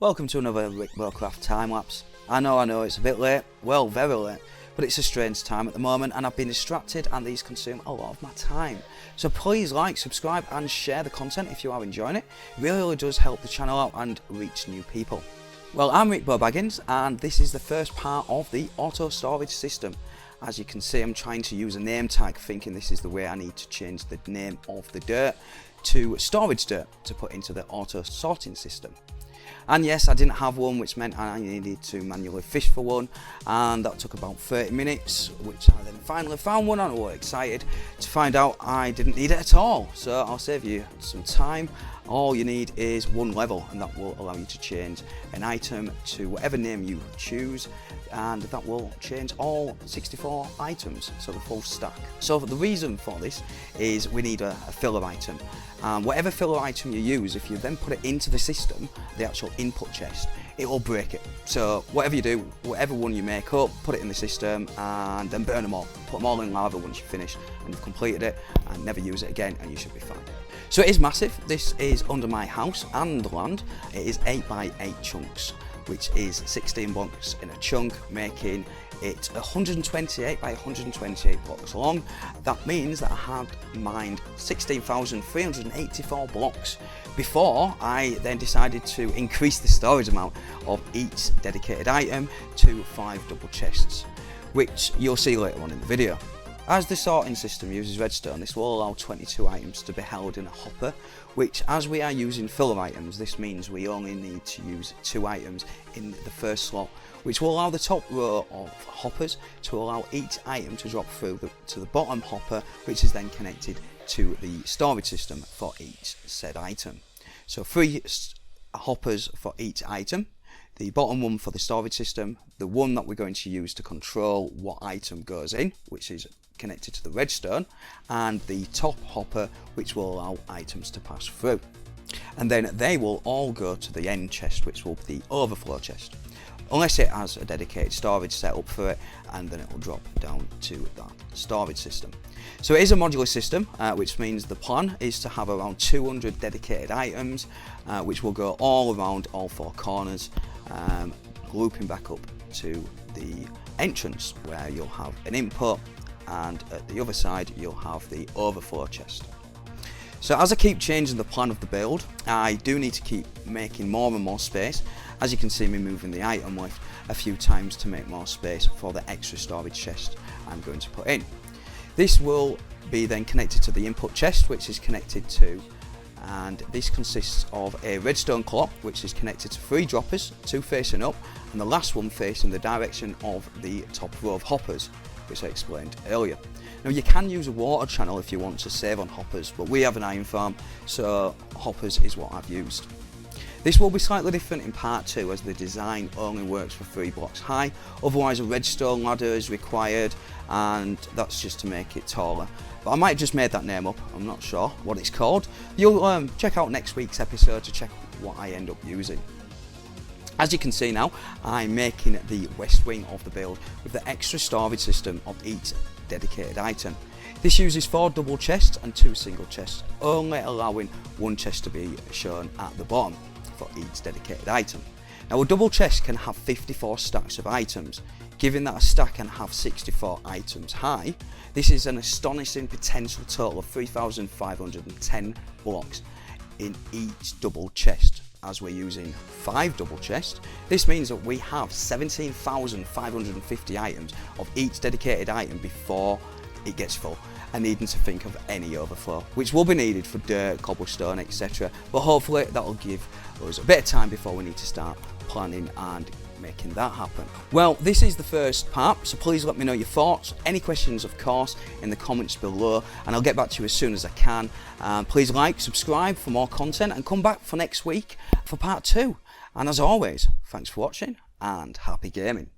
Welcome to another RickboCraft time lapse. I know, it's a bit late, well very late, but it's a strange time at the moment and I've been distracted and these consume a lot of my time. So please like, subscribe and share the content if you are enjoying it. It really does help the channel out and reach new people. Well, I'm RickboBaggins and this is the first part of the auto storage system. As you can see, I'm trying to use a name tag, thinking this is the way I need to change the name of the dirt to storage dirt to put into the auto sorting system. And yes, I didn't have one, which meant I needed to manually fish for one, and that took about 30 minutes, which I then finally found one, and I was excited to find out I didn't need it at all. So I'll save you some time. All you need is one level, and that will allow you to change an item to whatever name you choose, and that will change all 64 items, so the full stack. So the reason for this is we need a filler item. Whatever filler item you use, if you then put it into the system, the actual input chest, it will break it. So whatever you do, whatever one you make up, put it in the system and then burn them all. Put them all in lava once you finish and you've completed it, and never use it again and you should be fine. So it is massive. This is under my house and land. It is 8 by 8 chunks, which is 16 blocks in a chunk, making it 128 by 128 blocks long. That means that I had mined 16,384 blocks before I then decided to increase the storage amount of each dedicated item to 5 double chests, which you'll see later on in the video. As the sorting system uses redstone, this will allow 22 items to be held in a hopper, which, as we are using filler items, this means we only need to use 2 items in the first slot, which will allow the top row of hoppers to allow each item to drop through to the bottom hopper, which is then connected to the storage system for each said item. So 3 hoppers for each item. The bottom one for the storage system, the one that we're going to use to control what item goes in, which is connected to the redstone, and the top hopper, which will allow items to pass through. And then they will all go to the end chest, which will be the overflow chest, unless it has a dedicated storage set up for it, and then it will drop down to that storage system. So it is a modular system, which means the plan is to have around 200 dedicated items, which will go all around all 4 corners, looping back up to the entrance where you'll have an input, and at the other side you'll have the overflow chest. So as I keep changing the plan of the build, I do need to keep making more and more space. As you can see me moving the item lift a few times to make more space for the extra storage chest I'm going to put in. This will be then connected to the input chest, which is connected to, and this consists of a redstone clock which is connected to 3 droppers, 2 facing up and the last one facing the direction of the top row of hoppers, which I explained earlier. Now you can use a water channel if you want to save on hoppers, but we have an iron farm, so hoppers is what I've used. This will be slightly different in part 2, as the design only works for 3 blocks high, otherwise a redstone ladder is required, and that's just to make it taller. But I might have just made that name up, I'm not sure what it's called. You'll check out next week's episode to check what I end up using. As you can see now, I'm making the west wing of the build with the extra storage system of each dedicated item. This uses 4 double chests and 2 single chests, only allowing 1 chest to be shown at the bottom for each dedicated item. Now a double chest can have 54 stacks of items. Given that a stack can have 64 items high, this is an astonishing potential total of 3,510 blocks in each double chest. As we're using 5 double chests, this means that we have 17,550 items of each dedicated item before it gets full, and needing to think of any overflow, which will be needed for dirt, cobblestone, etc. But hopefully that will give us a bit of time before we need to start planning and making that happen. Well, this is the first part, so please let me know your thoughts, any questions of course, in the comments below, and I'll get back to you as soon as I can. Please like, subscribe for more content, and come back for next week for part 2. And as always, thanks for watching and happy gaming.